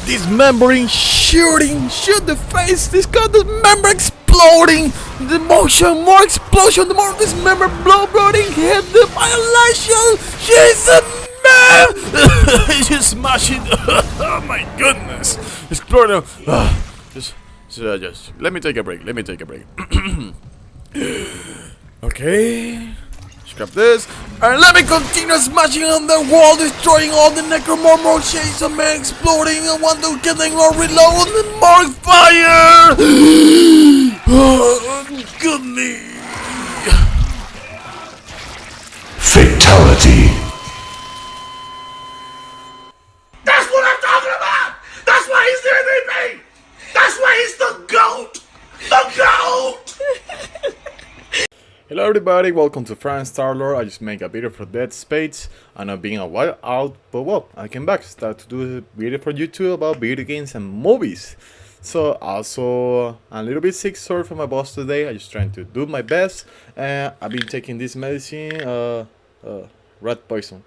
dismembering, shooting, shoot the face, this got the member exploding, the motion, more explosion, the more dismember, blooding, hit the violation, she's a man! She's smashing, oh my goodness, exploding, just, let me take a break, okay. Scrap this, and let me continue smashing on the wall, destroying all the necromorph shades of men exploding, and one to getting more reload and more fire! Oh, goodness! Fatality. That's what I'm talking about! That's why he's the MVP! That's why he's the GOAT! The GOAT! Hello everybody, welcome to France Starlord. I just make a video for Dead Space and I've been a while out, but well, I came back, start to do a video for YouTube about video games and movies. So also a little bit sick, sorry for my boss today, I just trying to do my best. I've been taking this medicine, rat poison.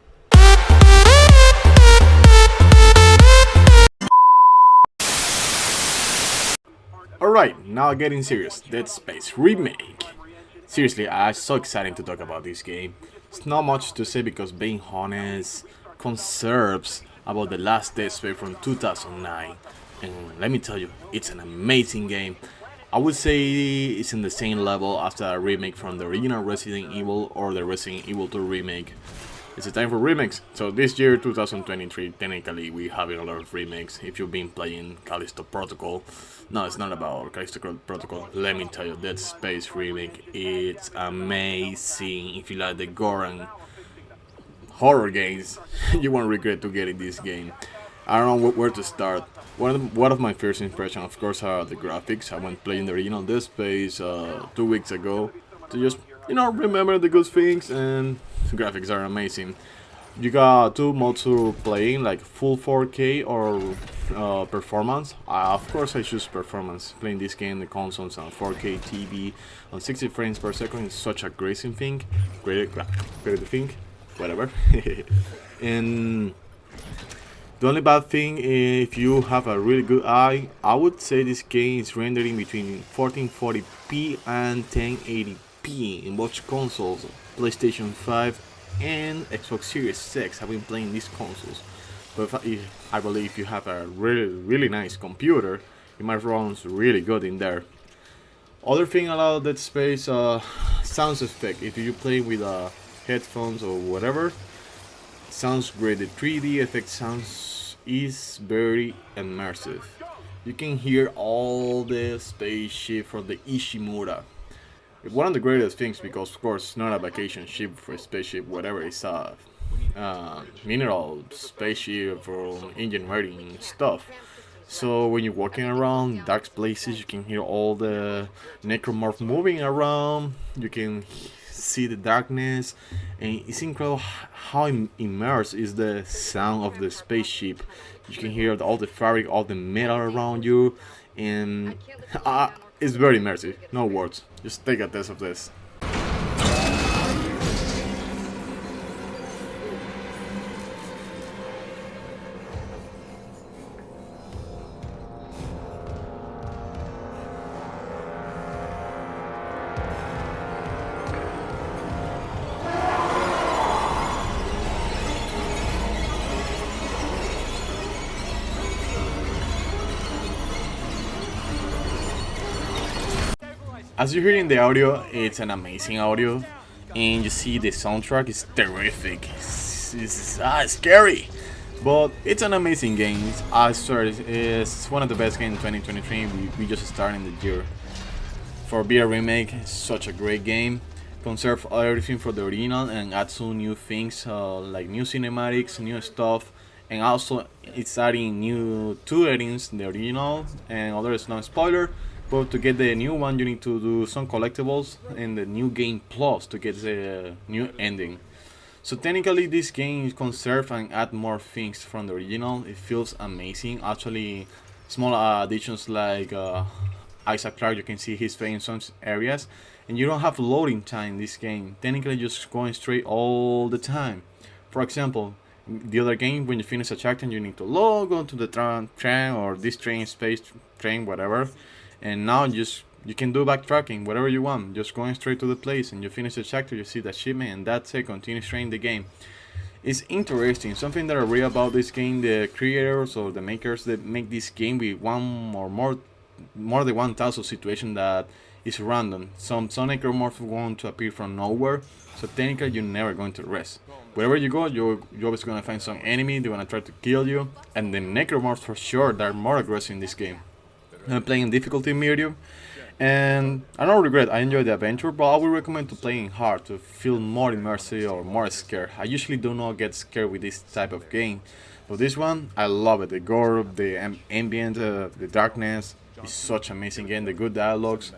Alright, now getting serious, Dead Space Remake. Seriously, it's so exciting to talk about this game. It's not much to say because being honest, conserves about the last Dead Space from 2009. And let me tell you, it's an amazing game. I would say it's in the same level after a remake from the original Resident Evil or the Resident Evil 2 remake. It's a time for remakes. So this year, 2023, technically we having a lot of remakes. If you've been playing Callisto Protocol, no, it's not about Callisto Protocol. Let me tell you, Dead Space remake, it's amazing. If you like the gore and horror games, you won't regret to get in this game. I don't know where to start. One of my first impressions, of course, are the graphics. I went playing the original Dead Space 2 weeks ago to just, remember the good things, and the graphics are amazing. You got two modes to playing, like full 4K or performance. Of course I choose performance. Playing this game, the consoles on 4K TV on 60 frames per second is such a great thing. Great thing, whatever. And the only bad thing, if you have a really good eye, I would say this game is rendering between 1440p and 1080p in both consoles, PlayStation 5 and Xbox Series X. I've been playing these consoles, but I believe if you have a really nice computer, it might run really good in there. Other thing about Dead Space, sounds effect. If you play with headphones or whatever, sounds great. The 3D effect sounds is very immersive. You can hear all the spaceship from the Ishimura. One of the greatest things, because of course it's not a vacation ship for a spaceship, whatever, it's a mineral spaceship for engineering stuff. So when you're walking around dark places, you can hear all the necromorph moving around, you can see the darkness, and it's incredible how immersed is the sound of the spaceship. You can hear all the fabric, all the metal around you, and it's very immersive, no words. Just take a test of this. As you hear in the audio, it's an amazing audio, and you see the soundtrack is terrific. It's scary, but it's an amazing game. I swear, it's one of the best games in 2023. We just started in the year. For being a remake, it's such a great game. Conserve everything for the original and add some new things, like new cinematics, new stuff, and also it's adding new two endings, the original and others, no spoiler. But to get the new one, you need to do some collectibles and the new game plus to get the new ending. So technically this game is conserved and add more things from the original. It feels amazing. Actually, small additions like Isaac Clarke, you can see his face in some areas, and you don't have loading time in this game. Technically just going straight all the time. For example, The other game, when you finish a chapter, you need to log on to the train or this train, space train, whatever. And now you can do backtracking, whatever you want. Just going straight to the place, and you finish the chapter, you see the achievement, and that's it. Continue playing the game. It's interesting. Something that I read about this game, the creators or the makers that make this game with one or more than 1,000 situation that is random. Some necromorphs want to appear from nowhere, so technically you're never going to rest. Wherever you go, you're always gonna find some enemy. They're gonna try to kill you, and the necromorphs for sure they're more aggressive in this game. I'm playing difficulty medium, and I don't regret. I enjoyed the adventure, but I would recommend to playing hard to feel more immersive or more scared. I usually do not get scared with this type of game, but this one I love it. The gore, the ambient, the darkness is such amazing game. The good dialogues,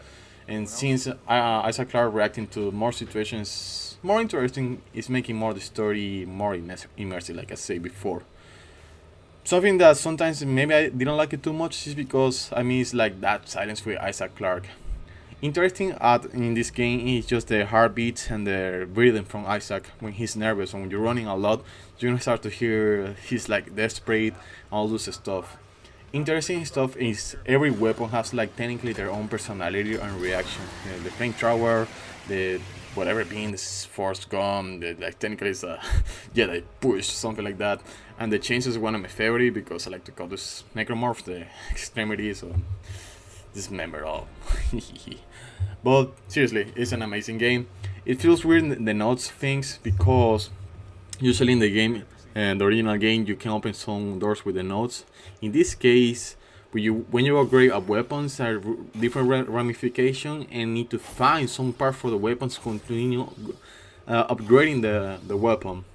and since Isaac Clarke reacting to more situations, more interesting is making more the story more immersive, like I said before. Something that sometimes maybe I didn't like it too much is because I miss like that silence with Isaac Clarke. Interesting in this game is just the heartbeats and the breathing from Isaac when he's nervous and when you're running a lot, you're gonna start to hear he's like desperate, all this stuff. Interesting stuff is every weapon has like technically their own personality and reaction. The flamethrower, the whatever being this force gun, the like technically it's a yeah they push something like that. And the chains is one of my favorite because I like to call this necromorph the extremities or dismember all. But seriously, it's an amazing game. It feels weird in the notes things because usually in the game, the original game, you can open some doors with the notes. In this case, when you upgrade a weapons, are different ramification and need to find some part for the weapons to continue upgrading the weapon.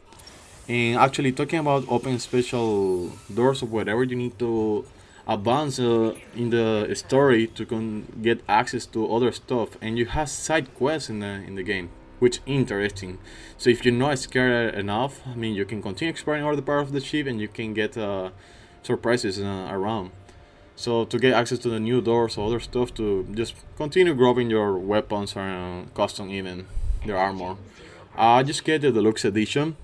And actually, talking about open special doors or whatever, you need to advance in the story to get access to other stuff, and you have side quests in the game, which interesting. So if you're not scared enough, I mean, you can continue exploring other parts of the ship, and you can get surprises around. So to get access to the new doors or other stuff to just continue growing your weapons or custom even their armor. I just get the deluxe edition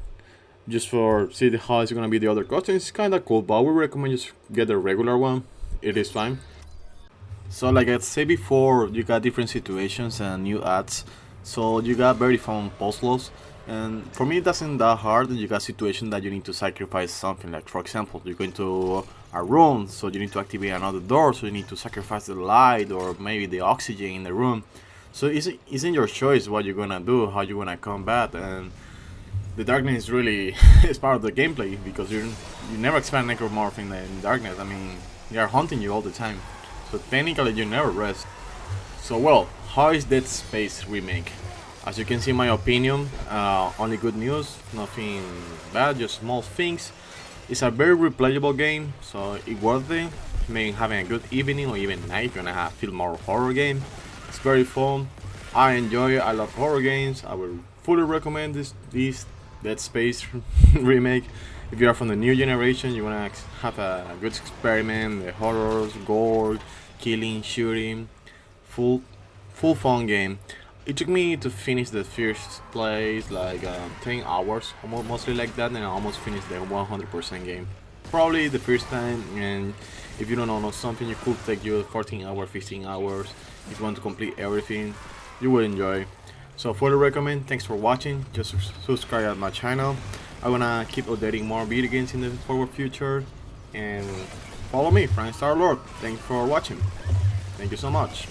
just for see how it's gonna be the other costumes. It's kinda cool, but I would recommend just get the regular one. It is fine. So like I said before, you got different situations and new ads. So you got very fun puzzles. And for me it doesn't that hard. You got situations that you need to sacrifice something. Like for example, you're going to a room, so you need to activate another door, so you need to sacrifice the light or maybe the oxygen in the room. So it's in your choice what you're gonna do, how you're gonna combat, and the darkness is really is part of the gameplay because you never expand necromorph in the darkness. I mean, they are hunting you all the time, so technically you never rest. So well, how is Dead Space remake? As you can see, in my opinion, only good news, nothing bad, just small things. It's a very replayable game, so it's worth it. Maybe having a good evening or even night if you're gonna feel more horror game. It's very fun. I enjoy it. I love horror games. I would fully recommend this Dead Space remake. If you are from the new generation, you wanna have a good experiment, the horrors, gore, killing, shooting, full fun game. It took me to finish the first place like 10 hours, almost mostly like that, and I almost finished the 100% game. Probably the first time, and if you don't know something, it could take you 14 hours, 15 hours. If you want to complete everything, you will enjoy. So fully recommend. Thanks for watching. Just subscribe at my channel. I'm gonna keep updating more video games in the forward future, and follow me, Frank Star Lord. Thanks for watching. Thank you so much.